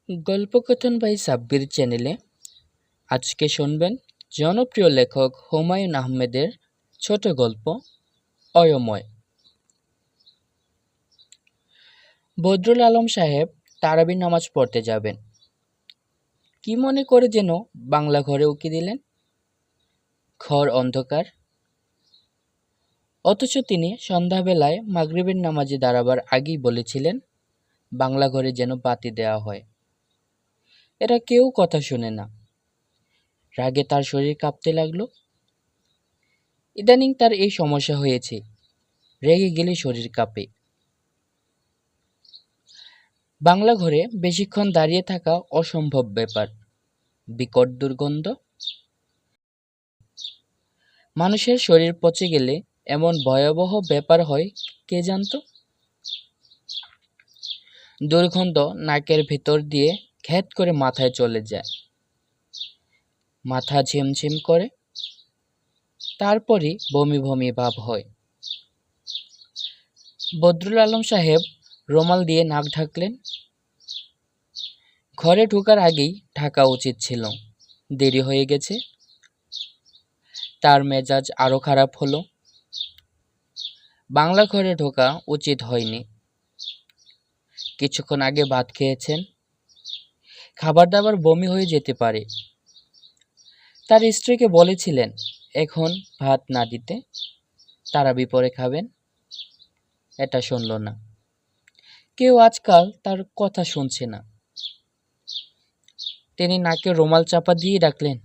গল্পকথন by Sabbir চ্যানেলে আজকে শুনবেন জনপ্রিয় লেখক হুমায়ুন আহমেদের ছোট গল্প অয়ময়। বদরুল আলম সাহেব তারাবির নামাজ পড়তে যাবেন। কি মনে করে যেন বাংলা ঘরে উকি দিলেন। ঘর অন্ধকার, অথচ তিনি সন্ধ্যাবেলায় মাগরিবের নামাজে দাঁড়াবার আগেই বলেছিলেন বাংলা ঘরে যেন বাতি দেওয়া হয়। এরা কেউ কথা শোনে না। রাগে তার শরীর কাঁপতে লাগলো। ইদানিং তার এই সমস্যা হয়েছে, রেগে গেলে শরীর কাঁপে। বাংলা ঘরে বেশিক্ষণ দাঁড়িয়ে থাকা অসম্ভব ব্যাপার। বিকট দুর্গন্ধ। মানুষের শরীর পচে গেলে এমন ভয়াবহ ব্যাপার হয় কে জানতো। দুর্গন্ধ নাকের ভেতর দিয়ে ঘ্যাঁত করে মাথায় চলে যায়। মাথা ঝিমঝিম করে, তারপরই বমি বমি ভাব হয়। বদরুল আলম সাহেব রুমাল দিয়ে নাক ঢাকলেন। ঘরে ঢোকার আগেই ঢাকা উচিত ছিল, দেরি হয়ে গেছে। তার মেজাজ আরো খারাপ হলো। বাংলা ঘরে ঢোকা উচিত হয়নি। কিছুক্ষণ আগে ভাত খেয়েছেন, খাবার দাবার বমি হয়ে যেতে পারে। তার স্ত্রীকে বলেছিলেন এখন ভাত না দিতে, তারাবি পরে খাবেন। এটা শুনল না। কেউ আজকাল তার কথা শুনছে না। তিনি নাকে রুমাল চাপা দিয়ে ডাকলেন,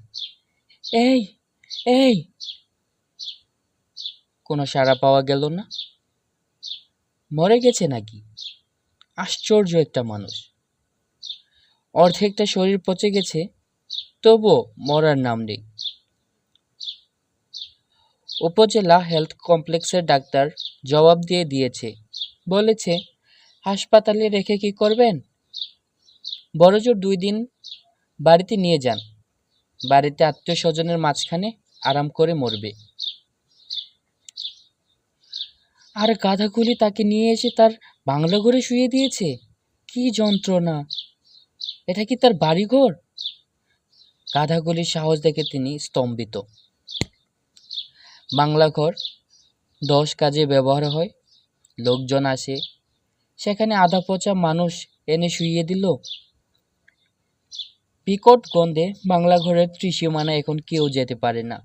এই এই। কোনো সাড়া পাওয়া গেল না। মরে গেছে নাকি? আশ্চর্য একটা মানুষ। অর্ধেকটা শরীর পচে গেছে, তবুও মরার নাম নেই। উপজেলা হেলথ কমপ্লেক্সের ডাক্তার জবাব দিয়ে দিয়েছে, বলেছে হাসপাতালে রেখে কি করবেন? বড়জোর 2 দিন বাড়িতে নিয়ে যান। বাড়িতে আত্মীয় স্বজনের মাঝখানে আরাম করে মরবে। আর গাধাগুলি তাকে নিয়ে এসে তার বাংলা ঘরে শুয়ে দিয়েছে। কি যন্ত্রণা! এটা কি তার বাড়িঘর? গাধাগুলির সাহস দেখে তিনি স্তম্ভিত। বাংলা ঘর 10 কাজে ব্যবহার হয়। লোকজন আসে, সেখানে আধা পচা মানুষ এনে শুইয়ে দিল। বিকট গন্ধে বাংলা ঘরের ত্রিসীমানা এখন কেউ যেতে পারে না।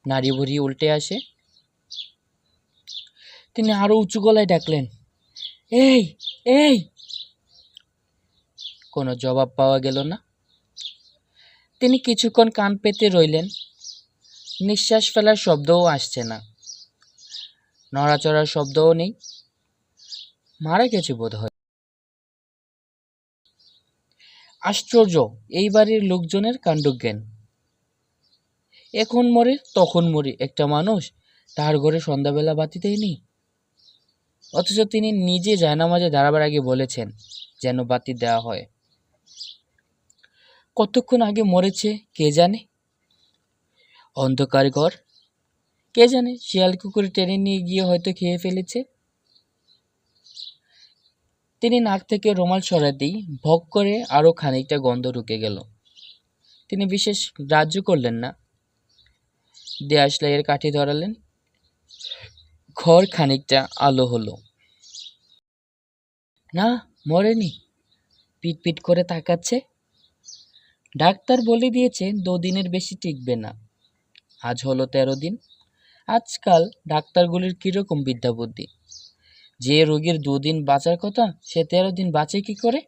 নাড়ি ভুড়ি উল্টে আসে। তিনি আরো উঁচু গলায় ডাকলেন, এই এই। কোনো জবাব পাওয়া গেল না। তিনি কিছুক্ষণ কান পেতে রইলেন। নিঃশ্বাস ফেলার শব্দও আসছে না, নড়াচড়ার শব্দও নেই। মারা গেছে বোধ হয়। আশ্চর্য এই বাড়ির লোকজনের কাণ্ডজ্ঞান। এখন মরে তখন মরে একটা মানুষ তার ঘরে সন্ধ্যাবেলা বাতি দেয়নি। অথচ তিনি নিজে জায়নামাজে দাঁড়াবার আগে বলেছেন যেন বাতি দেওয়া হয়। কতক্ষণ আগে মরেছে কে জানে। অন্ধকার ঘর, কে জানে শিয়াল কুকুর টেনে নিয়ে গিয়ে হয়তো খেয়ে ফেলেছে। তিনি নাক থেকে রুমাল সরাতেই ভগ করে আরো খানিকটা গন্ধ ঢুকে গেল। তিনি বিশেষ গ্রাহ্য করলেন না। দেয়াশলাইয়ের কাঠি ধরালেন। ঘর খানিকটা আলো হলো। না, মরেনি। পিট করে তাকাচ্ছে। ডাক্তার বলে দিয়েছে 2 দিনের বেশি টিকবে না। আজ হলো 13 দিন। আজকাল ডাক্তারগুলির কিরকম বিদ্যা বুদ্ধি। যে রোগীর 2 দিন বাঁচার কথা সে 13 দিন বাঁচে কি করে?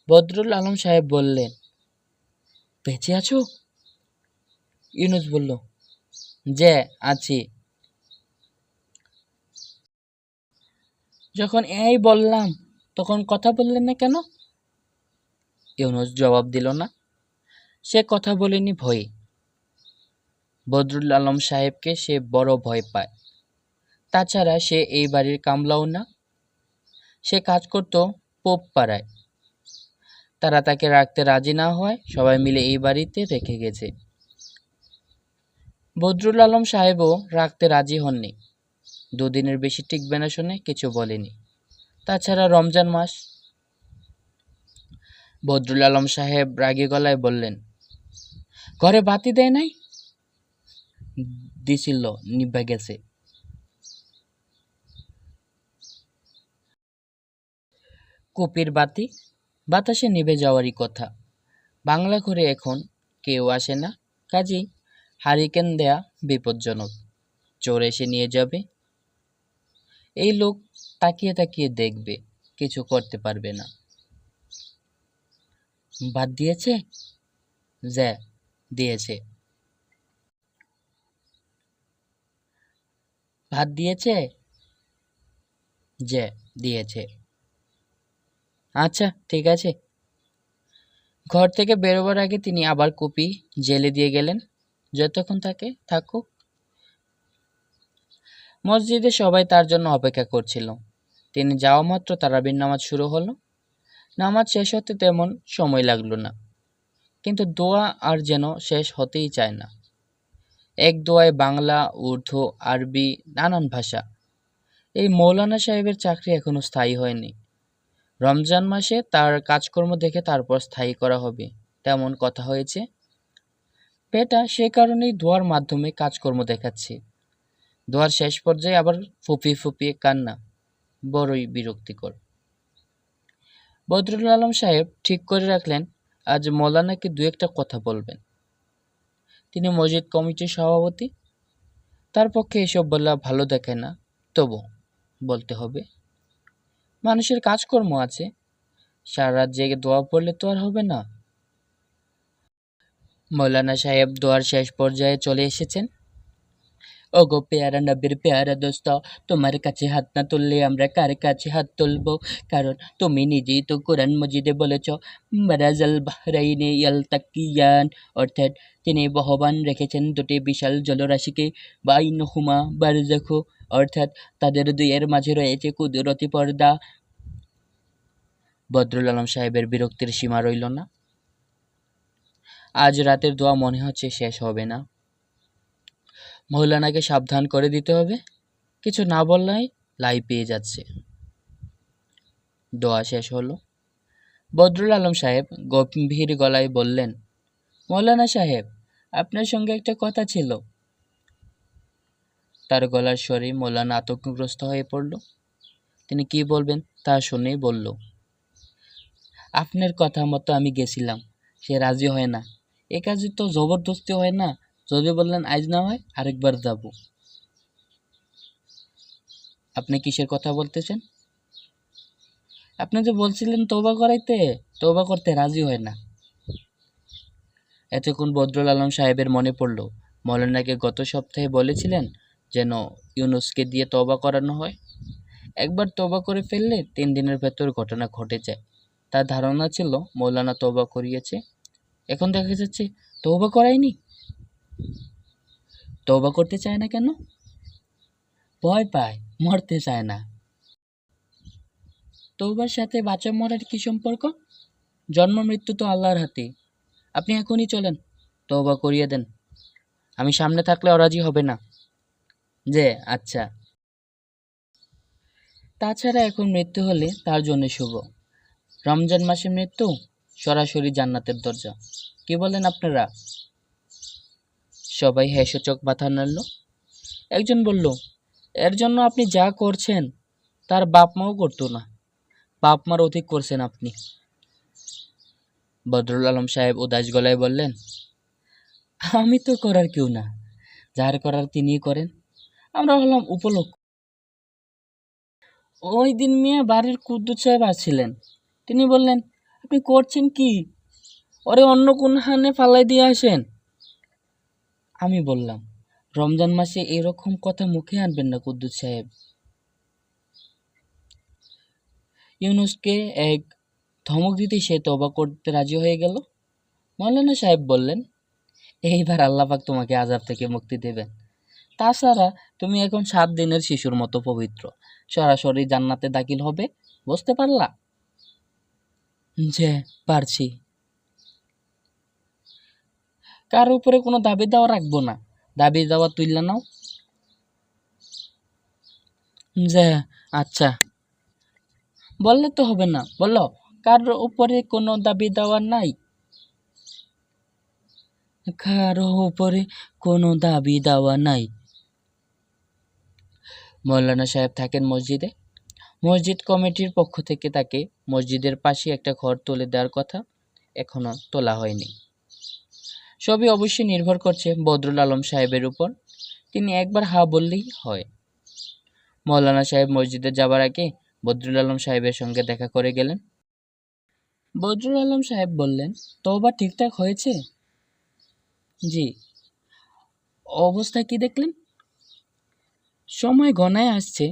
বদরুল আলম সাহেব বললেন, বেঁচে আছো? ইউনুস বলল, যে আছি। যখন এই বললাম তখন কথা বললেন না কেন? ইউনুস জবাব দিল না। সে কথা বলেনি ভয়ে। বদরুল আলম সাহেবকে সে বড় ভয় পায়। তাছাড়া সে এই বাড়ির কামলাও না। সে কাজ করত পোপ পাড়ায়। তারা তাকে রাখতে রাজি না হয় সবাই মিলে এই বাড়িতে রেখে গেছে। বদরুল আলম সাহেবও রাখতে রাজি হননি। 2 দিনের বেশি টিকবে না শুনে কিছু বলেনি। তাছাড়া রমজান মাস, বদরুল আলম সাহেব রাগী গলায় বললেন, ঘরে বাতি দেয় নাই? দিছিল, নিভা গেছে। কুপির বাতি বাতাসে নিভে যাওয়ারই কথা। বাংলা ঘরে এখন কেউ আসে না, কাজেই হারিকেন দেয়া বিপজ্জনক। চোর এসে নিয়ে যাবে। এই লোক তাকিয়ে তাকিয়ে দেখবে, কিছু করতে পারবে না। ভাত দিয়েছে? জ্যা, দিয়েছে। ভাত দিয়েছে? জ্যা, দিয়েছে। আচ্ছা, ঠিক আছে। ঘর থেকে বেরোবার আগে তিনি আবার কুপি জেলে দিয়ে গেলেন। যতক্ষণ থাকে থাকুক। মসজিদে সবাই তার জন্য অপেক্ষা করছিল। তিনি যাওয়া মাত্র তারাবির নামাজ শুরু হলো। নামাজ শেষ হতে তেমন সময় লাগলো না, কিন্তু দোয়া আর যেন শেষ হতেই চায় না। এক দোয়ায় বাংলা, উর্দু, আরবি, নানান ভাষা। এই মৌলানা সাহেবের চাকরি এখনো স্থায়ী হয়নি। রমজান মাসে তার কাজকর্ম দেখে তারপর স্থায়ী করা হবে, তেমন কথা হয়েছে। বেটা সে কারণেই দোয়ার মাধ্যমে কাজকর্ম দেখাচ্ছে। দোয়ার শেষ পর্যায়ে আবার ফুপিয়ে ফুপিয়ে কান্না, বড়ই বিরক্তিকর। বদরুল আলম সাহেব ঠিক করে রাখলেন আজ মৌলানাকে দু একটা কথা বলবেন। তিনি মসজিদ কমিটির সভাপতি, তার পক্ষে এসব বলা ভালো দেখায় না, তবু বলতে হবে। মানুষের কাজকর্ম আছে, সারা রাত জেগে দোয়া পড়লে তো আর হবে না। মৌলানা সাহেব দোয়ার শেষ পর্যায়ে চলে এসেছেন। ওগো পেয়ারা নবীর পেয়ারা দোস্ত, তোমার কাছে হাত না তুললে আমরা কার কাছে হাত তুলব? কারণ তুমি নিজেই তো কোরআন মজিদে বলেছ, মারাজাল বাহরাইনে ইয়ালতাকিয়ান, অর্থাৎ তিনি বহবান রেখেছেন দুটি বিশাল জলরাশিকে, বাইনহুমা বারজাখু, অর্থাৎ তাদের দুইয়ের মাঝে রয়েছে কুদরতি পর্দা। বদরুল আলম সাহেবের বিরক্তির সীমা রইল না। আজ রাতের দোয়া মনে হচ্ছে শেষ হবে না। মৌলানাকে সাবধান করে দিতে হবে, কিছু না বললেই লাই পেয়ে যাচ্ছে। দোয়া শেষ হলো। বদরুল আলম সাহেব গম্ভীর গলায় বললেন, মৌলানা সাহেব, আপনার সঙ্গে একটা কথা ছিল। তার গলার স্বরে মৌলানা আতঙ্কগ্রস্ত হয়ে পড়ল। তিনি কি বলবেন তা শুনেই বলল, আপনার কথা মতো আমি গেছিলাম, সে রাজি হয় না। এ কাজে তো জবরদস্তি হয় না, যদি বললেন আজ না হয় আরেকবার যাব। আপনি কিসের কথা বলতেছেন? আপনি যে বলছিলেন তওবা করাইতে, তওবা করতে রাজি হয় না। এতক্ষণ বদরুল আলম সাহেবের মনে পড়ল মৌলানাকে গত সপ্তাহে বলেছিলেন যেন ইউনুসকে দিয়ে তওবা করানো হয়। একবার তওবা করে ফেললে 3 দিনের ভেতর ঘটনা ঘটে যায়। তার ধারণা ছিল মৌলানা তওবা করিয়েছে, এখন দেখা যাচ্ছে তওবা করায়নি। তওবা করতে চায় না কেন? ভয় পায়, মরতে চায় না। তওবার সাথে বাঁচা মরার কি সম্পর্ক? জন্ম মৃত্যু তো আল্লাহর হাতে। আপনি এখনই চলেন, তওবা করিয়ে দেন। আমি সামনে থাকলে অরাজি হবে না। যে আচ্ছা। তাছাড়া এখন মৃত্যু হলে তার জন্য শুভ। রমজান মাসে মৃত্যু সরাসরি জান্নাতের দরজা। কি বলেন আপনারা? সবাই হেসে মাথা নাড়ল। একজন বলল, এর জন্য আপনি যা করছেন তার বাপ মাও করতো না, বাপ মার অধিক করছেন আপনি। বদরুল আলম সাহেব উদাস গলায় বললেন, আমি তো করার কেউ না, যার করার তিনিই করেন, আমরা হলাম উপলক্ষ। ওই দিন মিয়া বাড়ির কুদ্দুস সাহেব আসছিলেন, তিনি বললেন, আপনি করছেন কি? ওরে অন্য কোন হানে ফালাই দিয়ে আসেন। আমি বললাম, রমজান মাসে এরকম কথা মুখে আনবেন না কুদ্দুস সাহেব। ইউনুসকে এক ধমক দিতে সে তওবা করতে রাজি হয়ে গেল। মৌলানা সাহেব বললেন, এইবার আল্লাহ পাক তোমাকে আযাব থেকে মুক্তি দেবেন। তাছাড়া তুমি এখন 7 দিনের শিশুর মতো পবিত্র, সরাসরি জান্নাতে দাখিল হবে। বুঝতে পারলা? যে পারছি। কার উপরে কোনো দাবি দাওয়া রাখবো না, দাবি দাওয়া তুইলা নাও। যে আচ্ছা। বললে তো হবে না, বললো কারো উপরে কোনো দাবি দেওয়া নাই। কারো উপরে কোনো দাবি দেওয়া নাই। মৌলানা সাহেব থাকেন মসজিদে। মসজিদ কমিটির পক্ষ থেকে তাকে মসজিদের পাশে একটা ঘর তুলে দেওয়ার কথা, এখনো তোলা হয়নি। সবই অবশ্যই নির্ভর করছে বদরুল আলম সাহেবের উপর। তিনি একবার হা বললেই হয়। মৌলানা সাহেব মসজিদে যাবার আগে বদরুল আলম সাহেবের সঙ্গে দেখা করে গেলেন। বদরুল আলম সাহেব বললেন, তওবা ঠিকঠাক হয়েছে? জি। অবস্থা কি দেখলেন? সময় ঘনায় আসছে,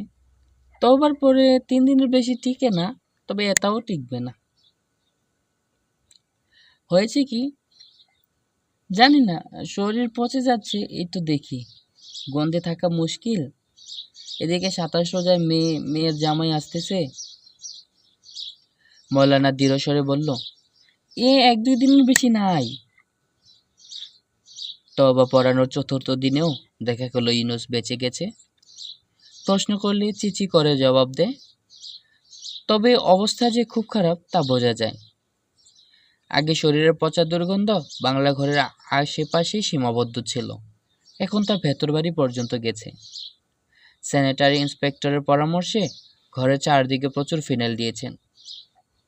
তওবার পরে 3 দিনের বেশি টিকে না, তবে এটাও টিকবে না। হয়েছে কি জানি না, শরীর পচে যাচ্ছে এই তো দেখি, গন্ধে থাকা মুশকিল। এদিকে 27 রোজায় মেয়ের জামাই আসতেছে। মৌলানা দৃঢ়স্বরে বলল, 1-2 দিনের বেশি নাই। তওবা পড়ানোর 4র্থ দিনেও দেখা গেল ইউনূস বেঁচে গেছে। প্রশ্ন করলে চিচি করে জবাব দেয়। তবে অবস্থা যে খুব খারাপ তা বোঝা যায়। আগে শরীরের পচা দুর্গন্ধ বাংলা ঘরের আশেপাশে সীমাবদ্ধ ছিল, এখন তা ভেতর বাড়ি পর্যন্ত গেছে। স্যানিটারি ইন্সপেক্টরের পরামর্শে ঘরের চারদিকে প্রচুর ফিনাইল দিয়েছেন,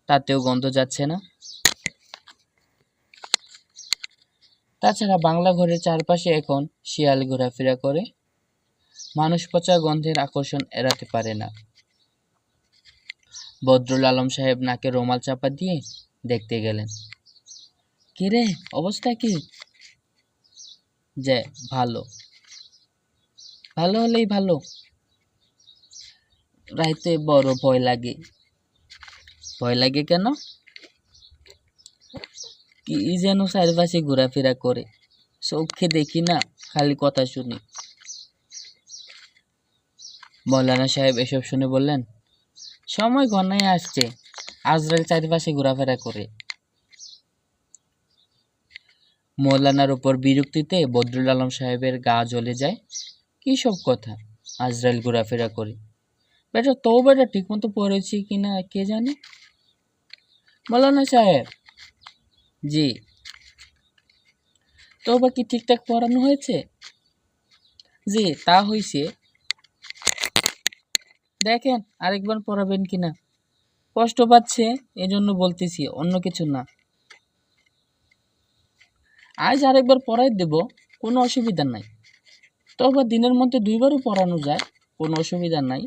তাতেও গন্ধ যাচ্ছে না। তাছাড়া বাংলা ঘরের চারপাশে এখন শিয়াল ঘোরাফেরা করে, মানুষ পচা গন্ধের আকর্ষণ এড়াতে পারে না। বদরুল আলম সাহেব নাকে রুমাল চাপা দিয়ে দেখতে গেলেন। কিরে, অবস্থা কি? যে ভালো। ভালো হলেই ভালো। রাইতে বড় ভয় লাগে। ভয় লাগে কেন? কি যেন চারপাশে ঘোরাফেরা করে, চোখে দেখি না, খালি কথা শুনি। মৌলানা সাহেব এসব শুনে বললেন, সময় ঘনায় আসছে, আজরাইল চারপাশে ঘোরাফেরা করে। মৌলানার উপর বিরক্তিতে বদরুল আলম সাহেবের গা জ্বলে যায়। কি সব কথা, আজরাইল ঘোরাফেরা করে? বেটা তওবাটা ঠিক মতো পড়েছি কিনা কে জানে। মৌলানা সাহেব। জি। তওবা কি ঠিকঠাক পড়ানো হয়েছে? জি, তা হইছে। দেখেন আরেকবার পড়াবেন কিনা। কষ্ট পাচ্ছে এজন্য বলতেছি, অন্য কিছু না। আজ আরেকবার পড়াই দেব, কোনো অসুবিধা নাই। তবে দিনের মধ্যে 2বারও পড়ানো যায়, কোনো অসুবিধা নাই।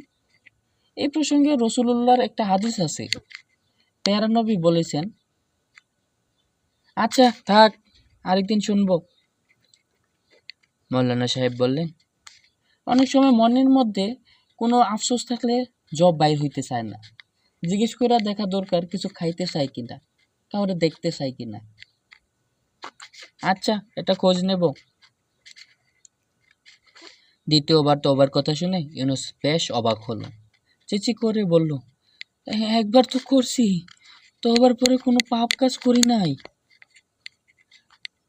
এই প্রসঙ্গে রাসূলুল্লাহর একটা হাদিস আছে, প্যারা নবী বলেছেন। আচ্ছা থাক, আরেকদিন শুনবো। মৌলানা সাহেব বললেন, অনেক সময় মনের মধ্যে কোনো আফসোস থাকলে জব বাইর হইতে চায় না। জিজ্ঞেস করে দেখা দরকার কিছু খাইতে চাই কিনা, কাউরে দেখতে চাই কিনা। আচ্ছা, এটা খোঁজ নেব। দ্বিতীয়বার তওবার কথা শুনে ইউনূস বেশ অবাক হলো। চেঁচি করে বলল, একবার তো করছি, তওবার পরে কোনো পাপ কাজ করি নাই।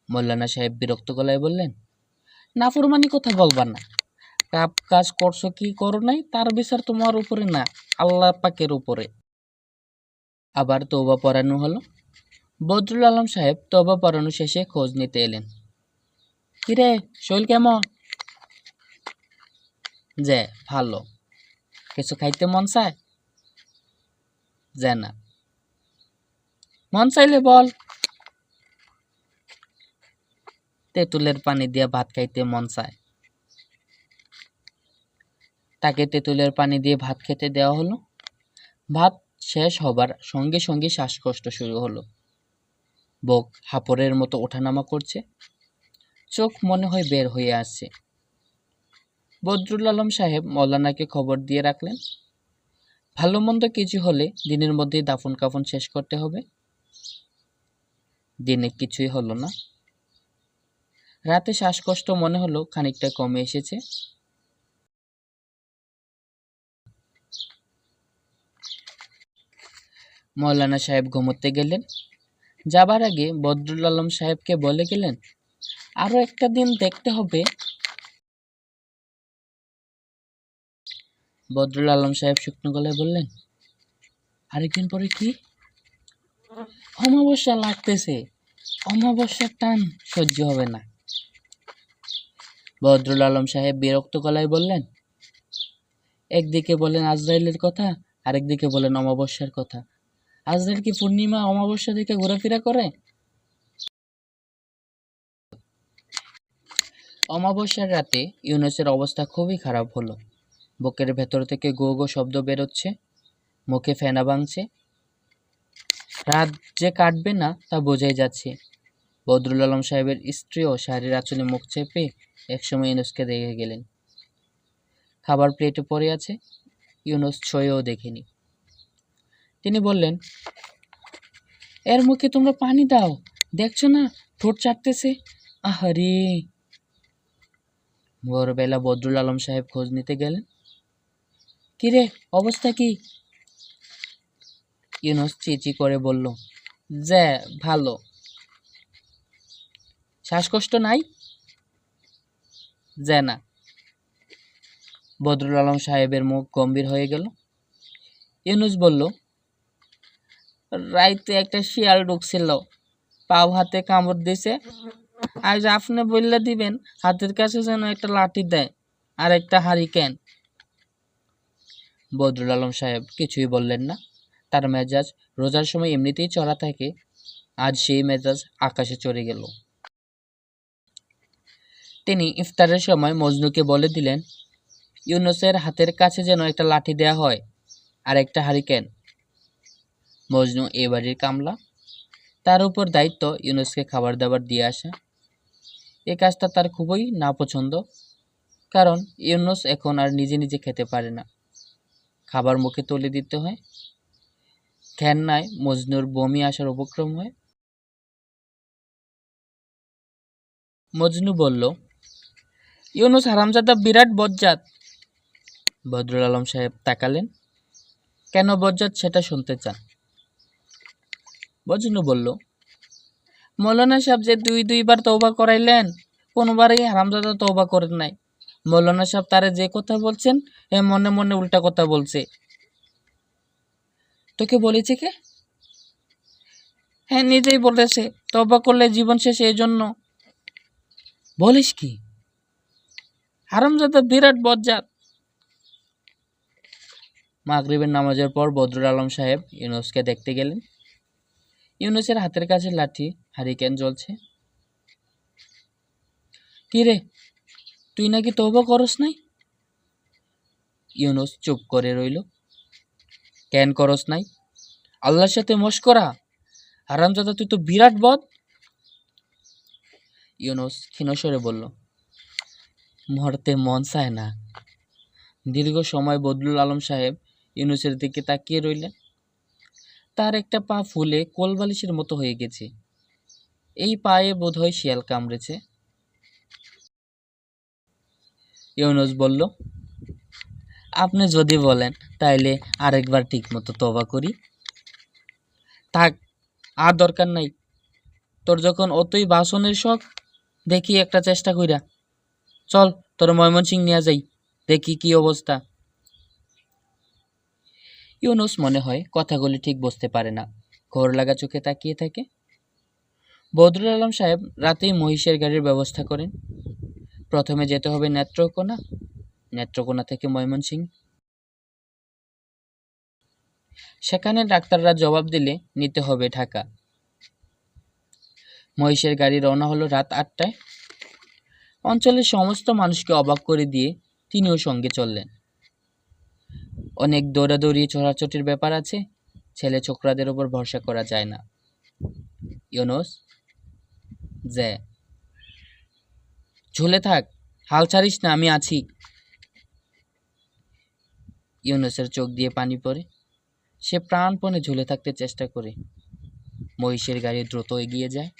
মৌলানা সাহেব বিরক্ত গলায় বললেন, নাফরমানি কথা বলবা না। পাপ কাজ করছো কি করো নাই তার বিচার তোমার উপরে না, আল্লাহ পাকের উপরে। আবার তওবা পড়ানো হলো। বদরুল আলম সাহেব তওবা পড়ানো শেষে খোঁজ নিতে এলেন। কিরে, শরীর কেমন? যে ভালো। কিছু খাইতে মন চায়? যে না। মন চাইলে বল। তেঁতুলের পানি দিয়ে ভাত খাইতে মন চায়। তাকে তেঁতুলের পানি দিয়ে ভাত খেতে দেওয়া হলো। ভাত শেষ হবার সঙ্গে সঙ্গে শ্বাসকষ্ট শুরু হলো। বুক হাঁপড়ের মতো ওঠানামা করছে, চোখ মনে হয় বের হয়ে আসছে। বদরুল আলম সাহেব মৌলানাকে খবর দিয়ে রাখলেন, ভালো মন্দ কিছু হলে দিনের মধ্যেই দাফন কাফন শেষ করতে হবে। দিনে কিছুই হলো না। রাতে শ্বাসকষ্ট মনে হলো খানিকটা কমে এসেছে। মৌলানা সাহেব ঘুমোতে গেলেন। যাবার আগে বদরুল আলম সাহেবকে বলে গেলেন, আরো একটা দিন দেখতে হবে। বদরুল আলম সাহেব শুকনো গলায় বললেন, আরেকদিন পরে কি? অমাবস্যা লাগতেছে, অমাবস্যার টান সহ্য হবে না। বদরুল আলম সাহেব বিরক্ত গলায় বললেন, একদিকে বলেন আজরাইলের কথা, আরেকদিকে বলেন অমাবস্যার কথা। আজরাইল কি পূর্ণিমা অমাবস্যা দিকে ঘোরাফেরা করে? অমাবস্যার রাতে ইউনুসের অবস্থা খুবই খারাপ হলো। বুকের ভেতর থেকে গো গো শব্দ বেরোচ্ছে, মুখে ফেনা ভাঙছে। রাত যে কাটবে না তা বোঝাই যাচ্ছে। বদরুল আলম সাহেবের স্ত্রীও শাড়ির আঁচলে মুখ চেপে একসময় ইউনুসকে দেখে গেলেন। খাবার প্লেটে পড়ে আছে, ইউনুস ছুঁয়েও দেখেনি। তিনি বললেন, এর মুখে তোমরা পানি দাও, দেখছো না ঠোঁট চাটতেছে। আহারে! ভোরবেলা বদরুল আলম সাহেব খোঁজ নিতে গেলেন। কিরে, অবস্থা কি? ইউনুস চিচি করে বলল, যে ভালো। শ্বাসকষ্ট নাই? যে না। বদরুল আলম সাহেবের মুখ গম্ভীর হয়ে গেল। ইউনুস বলল, রাইতে একটা শিয়াল ঢুকছিল, পাও হাতে কামড় দিছে। আজ আপনি বললে দিবেন হাতের কাছে যেন একটা লাঠি দেয় আর একটা হারিকেন। বদরুল আলম সাহেব কিছুই বললেন না। তার মেজাজ রোজার সময় এমনিতেই চড়া থাকে, আজ সেই মেজাজ আকাশে চড়ে গেল। তিনি ইফতারের সময় মজনুকে বলে দিলেন, ইউনুসের হাতের কাছে যেন একটা লাঠি দেয়া হয় আর একটা হারিকেন। মজনু এ বাড়ির কামলা, তার উপর দায়িত্ব ইউনুসকে খাবার দাবার দিয়ে আসা। এই কাজটা তার খুবই নাপছন্দ, কারণ ইউনুস এখন আর নিজে নিজে খেতে পারে না, খাবার মুখে তুলে দিতে হয়। ঘেন্নায় মজনুর বমি আসার উপক্রম হয়। মজনু বলল, ইউনুস হারামজাদা বিরাট বজ্জাত। বদরুল আলম সাহেব তাকালেন। কেন বজ্জাত সেটা শুনতে চান। মজনু বলল, মৌলানা সাহেব যে দুইবার তওবা করাইলেন, কোনোবারই হারামজাদা তওবা করেন নাই। মৌলানা সাহেব তারে যে কথা বলছেন, এ মনে মনে উল্টা কথা বলছে। তোকে বলেছে কে? হ্যাঁ, নিজেই বলেছে তওবা করলে জীবন শেষে। এই জন্য। বলিস কি? হারামজাদা বিরাট বজ্জাত। মাগরিবের নামাজের পর বদরুল আলম সাহেব ইউনুসকে দেখতে গেলেন। ইউনুসের হাতের কাছে লাঠি, হারিকেন জ্বলছে। কি রে, তুই নাকি তওবা করস নাই? ইউনুস চুপ করে রইল। কেন করস নাই? আল্লাহর সাথে মশকরা? হারামজাদা, তুই তো বিরাট বদ। ইউনুস ক্ষীণস্বরে বলল, মরতে মন চায় না। দীর্ঘ সময় বদরুল আলম সাহেব ইউনুসের দিকে তাকিয়ে রইলেন। তার একটা পা ফুলে কোলবালিশের মতো হয়ে গেছে। এই পায়ে বোধহয় শিয়াল কামড়েছে। ইউনুস বলল, আপনি যদি বলেন তাইলে আরেকবার ঠিক মতো তওবা করি। থাক, আর দরকার নাই। তোর যখন অতই বাসনের শখ, দেখি একটা চেষ্টা কইরা। চল, তোর ময়মনসিং নিয়ে যাই, দেখি কি অবস্থা। ইউনুস মনে হয় কথাগুলি ঠিক বুঝতে পারে না, ঘোর লাগা চোখে তাকিয়ে থাকে। বদরুল আলম সাহেব রাতেই মহিষের গাড়ির ব্যবস্থা করেন। প্রথমে যেতে হবে নেত্রকোনা, নেত্রকোনা থেকে ময়মনসিং। সেখানে ডাক্তাররা জবাব দিলে নিতে হবে ঢাকা। মহিষের গাড়ি রওনা হলো রাত 8টায়। অঞ্চলের সমস্ত মানুষকে অবাক করে দিয়ে তিনিও সঙ্গে চললেন। অনেক দৌড়াদৌড়ি ছোড়াছুটির ব্যাপার আছে, ছেলে ছোকরাদের উপর ভরসা করা যায় না। ইউনুস, যে ঝুলে থাক, হাল ছাড়িস না, আমি আছি। ইউনুসের চোখ দিয়ে পানি পড়ে। সে প্রাণপণে ঝুলে থাকতে চেষ্টা করে। মহিষের গাড়ি দ্রুত এগিয়ে যায়।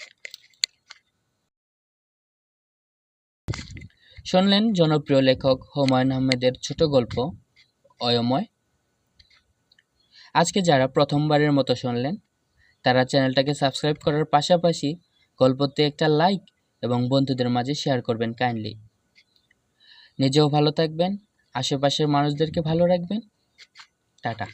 শুনলেন জনপ্রিয় লেখক হুমায়ুন আহমেদের ছোট গল্প অয়ময়। আজকে যারা প্রথমবারের মতো শুনলেন, তারা চ্যানেলটাকে সাবস্ক্রাইব করার পাশাপাশি গল্পতে একটা লাইক এবং বন্ধুদের মাঝে শেয়ার করবেন কাইন্ডলি। নিজেও ভালো থাকবেন, আশেপাশের মানুষদেরকে ভালো রাখবেন। টাটা।